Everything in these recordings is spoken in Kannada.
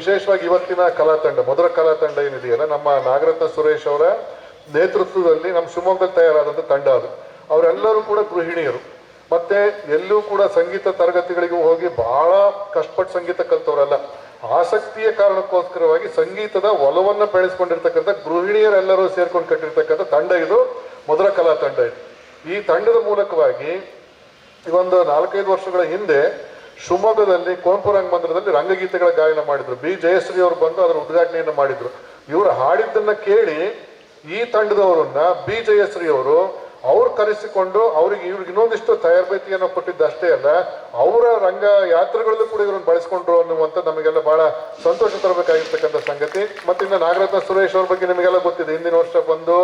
ವಿಶೇಷವಾಗಿ ಇವತ್ತಿನ ಕಲಾ ತಂಡ, ಮೊದಲ ಕಲಾ ತಂಡ ಏನಿದೆಯಲ್ಲ, ನಮ್ಮ ನಾಗರತ್ನ ಸುರೇಶ್ ಅವರ ನೇತೃತ್ವದಲ್ಲಿ ನಮ್ಮ ಶಿವಮೊಗ್ಗದಲ್ಲಿ ತಯಾರಾದಂಥ ತಂಡ ಅದು. ಅವರೆಲ್ಲರೂ ಕೂಡ ಗೃಹಿಣಿಯರು, ಮತ್ತೆ ಎಲ್ಲೂ ಕೂಡ ಸಂಗೀತ ತರಗತಿಗಳಿಗೂ ಹೋಗಿ ಬಹಳ ಕಷ್ಟಪಟ್ಟು ಸಂಗೀತ ಕಲ್ತವರಲ್ಲ. ಆಸಕ್ತಿಯ ಕಾರಣಕ್ಕೋಸ್ಕರವಾಗಿ ಸಂಗೀತದ ಒಲವನ್ನು ಬೆಳೆಸ್ಕೊಂಡಿರ್ತಕ್ಕಂಥ ಗೃಹಿಣಿಯರೆಲ್ಲರೂ ಸೇರ್ಕೊಂಡು ಕಟ್ಟಿರ್ತಕ್ಕಂಥ ತಂಡ ಇದು, ಮೊದಲ ಕಲಾ ತಂಡ ಇದು. ಈ ತಂಡದ ಮೂಲಕವಾಗಿ ಒಂದು 4-5 ವರ್ಷಗಳ ಹಿಂದೆ ಶಿವಮೊಗ್ಗದಲ್ಲಿ ಕುವೆಂಪು ರಂಗಮಂದಿರದಲ್ಲಿ ರಂಗಗೀತೆಗಳ ಗಾಯನ ಮಾಡಿದ್ರು. ಬಿ ಜಯಶ್ರೀ ಅವರು ಬಂದು ಅದರ ಉದ್ಘಾಟನೆಯನ್ನು ಮಾಡಿದ್ರು. ಇವರು ಹಾಡಿದ್ದನ್ನ ಕೇಳಿ ಈ ತಂಡದವರನ್ನ ಬಿ ಜಯಶ್ರೀ ಅವ್ರು ಕರೆಸಿಕೊಂಡು ಅವ್ರಿಗೆ ಇನ್ನೊಂದಿಷ್ಟು ತರಬೇತಿಯನ್ನು ಕೊಟ್ಟಿದ್ದಷ್ಟೇ ಅಲ್ಲ, ಅವರ ರಂಗ ಯಾತ್ರೆಗಳಲ್ಲೂ ಕೂಡ ಇವ್ರನ್ನ ಬಳಸ್ಕೊಂಡ್ರು ಅನ್ನುವಂಥ ನಮಗೆಲ್ಲ ಬಹಳ ಸಂತೋಷ ತರಬೇಕಾಗಿರ್ತಕ್ಕಂಥ ಸಂಗತಿ. ಮತ್ತೆ ಇನ್ನು ನಾಗರತ್ನ ಸುರೇಶ್ ಅವ್ರ ಬಗ್ಗೆ ನಿಮಗೆಲ್ಲ ಗೊತ್ತಿದೆ. ಹಿಂದಿನ ವರ್ಷ ಬಂದು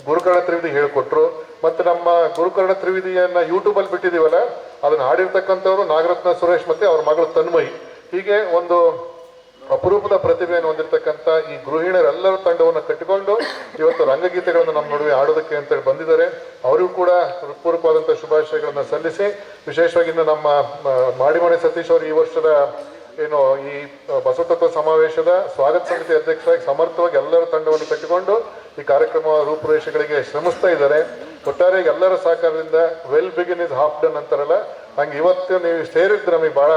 ಗುರುಕರ್ಣ ತ್ರಿವಿಧಿ ಹೇಳ್ಕೊಟ್ರು. ಮತ್ತೆ ನಮ್ಮ ಗುರುಕರ್ಣ ತ್ರಿವಿಧಿಯನ್ನ ಯೂಟ್ಯೂಬಲ್ಲಿ ಬಿಟ್ಟಿದೀವಲ್ಲ, ಅದನ್ನ ಹಾಡಿರ್ತಕ್ಕಂಥವ್ರು ನಾಗರತ್ನ ಸುರೇಶ್ ಮತ್ತೆ ಅವ್ರ ಮಗಳು ತನ್ಮಯಿ. ಹೀಗೆ ಒಂದು ಅಪರೂಪದ ಪ್ರತಿಭೆಯನ್ನು ಹೊಂದಿರತಕ್ಕಂಥ ಈ ಗೃಹಿಣಿಯರೆಲ್ಲರ ತಂಡವನ್ನು ಕಟ್ಟಿಕೊಂಡು ಇವತ್ತು ರಂಗಗೀತೆಗಳನ್ನು ನಮ್ಮ ನಡುವೆ ಆಡೋದಕ್ಕೆ ಅಂತೇಳಿ ಬಂದಿದ್ದಾರೆ. ಅವರಿಗೂ ಕೂಡ ಹೃತ್ಪೂರ್ವಕವಾದಂಥ ಶುಭಾಶಯಗಳನ್ನು ಸಲ್ಲಿಸಿ, ವಿಶೇಷವಾಗಿ ಇನ್ನು ನಮ್ಮ ಮಾಡಿಮಣಿ ಸತೀಶ್ ಅವರು ಈ ವರ್ಷದ ಏನು ಈ ಬಸವತತ್ವ ಸಮಾವೇಶದ ಸ್ವಾಗತ ಸಮಿತಿ ಅಧ್ಯಕ್ಷರಾಗಿ ಸಮರ್ಥವಾಗಿ ಎಲ್ಲರ ತಂಡವನ್ನು ಕಟ್ಟಿಕೊಂಡು ಈ ಕಾರ್ಯಕ್ರಮ ರೂಪುರೇಷೆಗಳಿಗೆ ಶ್ರಮಿಸ್ತಾ ಇದ್ದಾರೆ. ಒಟ್ಟಾರೆ ಎಲ್ಲರ ಸಹಕಾರದಿಂದ well begin is half done ಅಂತಾರಲ್ಲ, ಹಂಗೆ ಇವತ್ತು ನೀವು ಸೇರಿದ್ರೆ ನಮಗೆ ಬಹಳ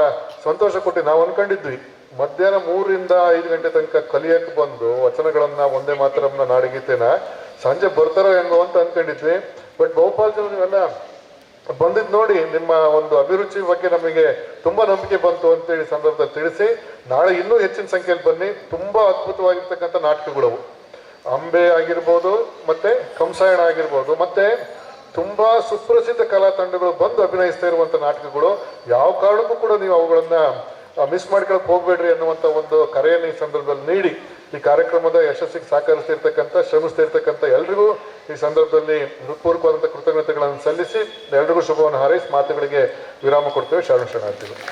ಸಂತೋಷ ಕೊಟ್ಟು ನಾವು ಅನ್ಕೊಂಡಿದ್ವಿ ಮಧ್ಯಾಹ್ನ 3ರಿಂದ 5 ಗಂಟೆ ತನಕ ಕಲಿಯಕ್ಕೆ ಬಂದು ವಚನಗಳನ್ನ ಒಂದೇ ಮಾತರಮ್ನ ನಾಡಗೀತೆನ ಸಂಜೆ ಬರ್ತಾರೋ ಹೆಂಗೋ ಅಂತ ಅನ್ಕೊಂಡಿದ್ವಿ. ಬಟ್ ಬಹುಪಾಲು ಜನ ನೀವೆಲ್ಲ ಬಂದಿದ್ದು ನೋಡಿ ನಿಮ್ಮ ಒಂದು ಅಭಿರುಚಿ ಬಗ್ಗೆ ನಮಗೆ ತುಂಬಾ ನಂಬಿಕೆ ಬಂತು ಅಂತೇಳಿ ಸಂದರ್ಭದಲ್ಲಿ ತಿಳಿಸಿ, ನಾಳೆ ಇನ್ನೂ ಹೆಚ್ಚಿನ ಸಂಖ್ಯೆಯಲ್ಲಿ ಬನ್ನಿ. ತುಂಬಾ ಅದ್ಭುತವಾಗಿರ್ತಕ್ಕಂಥ ನಾಟಕಗಳವು, ಅಂಬೆ ಆಗಿರ್ಬೋದು, ಮತ್ತೆ ಕಂಸಾಯಣ ಆಗಿರ್ಬೋದು, ಮತ್ತೆ ತುಂಬಾ ಸುಪ್ರಸಿದ್ಧ ಕಲಾ ತಂಡಗಳು ಬಂದು ಅಭಿನಯಿಸ್ತಾ ಇರುವಂತ ನಾಟಕಗಳು. ಯಾವ ಕಾರಣಕ್ಕೂ ಕೂಡ ನೀವು ಅವುಗಳನ್ನ ಮಿಸ್ ಮಾಡ್ಕೊಳಕ್ ಹೋಗ್ಬೇಡ್ರಿ ಅನ್ನುವಂಥ ಒಂದು ಕರೆಯನ್ನು ಈ ಸಂದರ್ಭದಲ್ಲಿ ನೀಡಿ ಈ ಕಾರ್ಯಕ್ರಮದ ಯಶಸ್ಸಿಗೆ ಸಹಕರಿಸ್ತಿರ್ತಕ್ಕಂಥ ಶ್ರಮಿಸ್ತಿರ್ತಕ್ಕಂಥ ಎಲ್ರಿಗೂ ಈ ಸಂದರ್ಭದಲ್ಲಿ ಹೃತ್ಪೂರ್ವಕವಾದಂಥ ಕೃತಜ್ಞತೆಗಳನ್ನು ಸಲ್ಲಿಸಿ ಎಲ್ರಿಗೂ ಶುಭವನ್ನು ಹಾರೈಸಿ ಮಾತುಗಳಿಗೆ ವಿರಾಮ ಕೊಡ್ತೇವೆ. ಶರಣಾರ್ಥಿಗಳು.